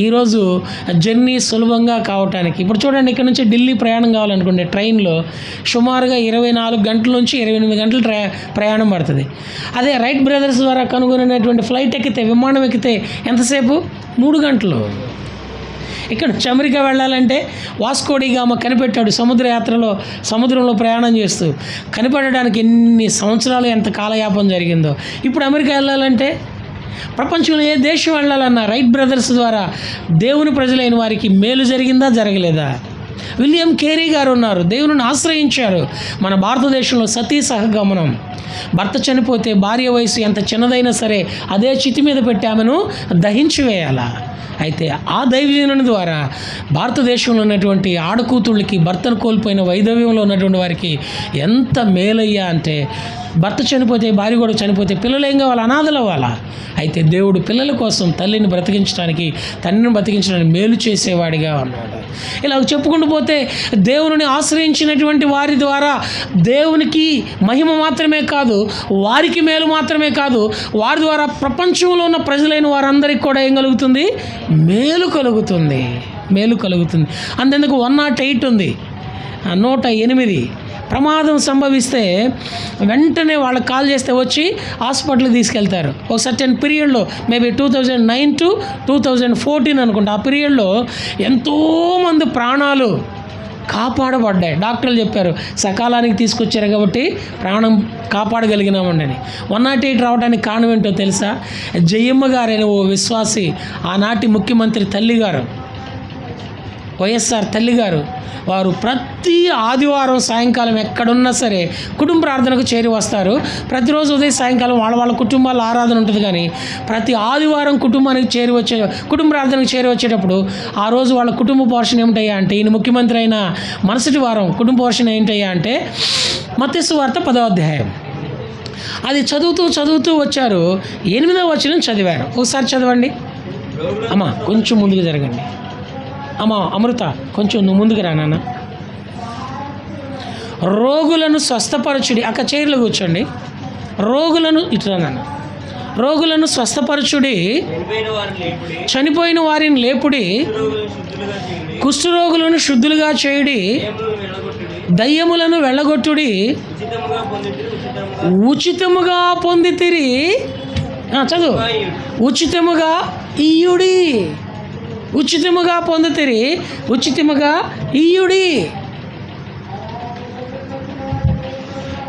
ఈరోజు జర్నీ సులభంగా కావటానికి ఇప్పుడు చూడండి, ఇక్కడ నుంచి ఢిల్లీ ప్రయాణం కావాలనుకోండి ట్రైన్లో సుమారుగా 24 గంటల నుంచి 28 గంటలు ప్రయాణం పడుతుంది. అదే రైట్ బ్రదర్స్ ద్వారా కనుగొనేటువంటి ఫ్లైట్ ఎక్కితే, విమానం ఎక్కితే ఎంతసేపు? 3 గంటలు. ఇక్కడ నుంచి అమెరికా వెళ్ళాలంటే వాస్కోడిగామా కనిపెట్టాడు సముద్రంలో ప్రయాణం చేస్తూ. కనిపెట్టడానికి ఎన్ని సంవత్సరాలు, ఎంత కాలయాపన జరిగిందో. ఇప్పుడు అమెరికా వెళ్ళాలంటే, ప్రపంచంలో ఏ దేశం వెళ్ళాలన్నా రైట్ బ్రదర్స్ ద్వారా దేవుని ప్రజలైన వారికి మేలు జరిగిందా, జరగలేదా? విలియం కేరీ గారు ఉన్నారు, దేవుని ఆశ్రయించారు. మన భారతదేశంలో సతీ సహగమనం, భర్త చనిపోతే భార్య వయసు ఎంత చిన్నదైనా సరే అదే చితి మీద పెట్టి ఆమెను దహించి వేయాల. అయితే ఆ దైవజనుని ద్వారా భారతదేశంలో ఉన్నటువంటి ఆడకూతుళ్ళకి, భర్తను కోల్పోయిన వైధవ్యంలో ఉన్నటువంటి వారికి ఎంత మేలయ్యా అంటే, భర్త చనిపోతే భార్య కూడా చనిపోతే పిల్లలు ఏం కావాలి? అనాథలు అవ్వాలా? అయితే దేవుడు పిల్లల కోసం తల్లిని బ్రతికించడానికి, తండ్రిని బ్రతికించడానికి మేలు చేసేవాడిగా ఉన్నాడు. ఇలా చెప్పుకుంటూ పోతే దేవుని ఆశ్రయించినటువంటి వారి ద్వారా దేవునికి మహిమ మాత్రమే కాదు, వారికి మేలు మాత్రమే కాదు, వారి ద్వారా ప్రపంచంలో ఉన్న ప్రజలైన వారందరికీ కూడా ఏం కలుగుతుంది? మేలు కలుగుతుంది. అంతెందుకు 108 ఉంది, 108 ప్రమాదం సంభవిస్తే వెంటనే వాళ్ళకి కాల్ చేస్తే వచ్చి హాస్పిటల్కి తీసుకెళ్తారు. ఒక సర్టెన్ పీరియడ్లో, మేబీ 2009 to 2014 అనుకుంటా, ఆ పీరియడ్లో ఎంతోమంది ప్రాణాలు కాపాడబడ్డాయి. డాక్టర్లు చెప్పారు సకాలానికి తీసుకొచ్చారు కాబట్టి ప్రాణం కాపాడగలిగినామండి అని. 108 రావడానికి కారణం ఏంటో తెలుసా? జయమ్మ గారైన ఓ విశ్వాసి, ఆనాటి ముఖ్యమంత్రి తల్లిగారు, వైఎస్ఆర్ తల్లిగారు, వారు ప్రతి ఆదివారం సాయంకాలం ఎక్కడున్నా సరే కుటుంబ ప్రార్థనకు చేరి వస్తారు. ప్రతిరోజు ఉదయం సాయంకాలం వాళ్ళ కుటుంబాల ఆరాధన ఉంటుంది, కానీ ప్రతి ఆదివారం కుటుంబ ప్రార్థనకు చేరి వచ్చేటప్పుడు ఆ రోజు వాళ్ళ కుటుంబ పోషణ ఏమిటయ్యా అంటే, ఈయన ముఖ్యమంత్రి అయిన మరుసటి వారం కుటుంబ పోషణ ఏంటయ్యా అంటే మత్తయి సువార్త 10వ అధ్యాయం. అది చదువుతూ వచ్చారు. 8వ వచనం చదివారు. ఒకసారి చదవండి అమ్మా, కొంచెం ముందుకు జరగండి. అమ్మా అమృత, కొంచెం నువ్వు ముందుకు రా నాన్న. రోగులను స్వస్థపరచుడి, అక్క చైర్లో కూర్చోండి. రోగులను ఇట్లా నాన్న, రోగులను స్వస్థపరచుడి, చనిపోయిన వారిని లేపుడి, కుష్ఠరోగులను శుద్ధులుగా చేయుడి, దయ్యములను వెళ్ళగొట్టుడి, ఉచితముగా పొందితిరి. చదువు. ఉచితముగా ఇయ్యుడి, ఉచితముగా పొందుతిరి, ఉచితముగా ఇయ్యుడి.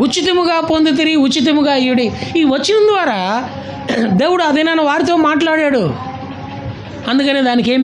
ఉచితముగా పొందుతిరి, ఉచితముగా ఇయ్యుడి. ఈ వచనం ద్వారా దేవుడు అదేనా వారితో మాట్లాడాడు. అందుకనే దానికి ఏం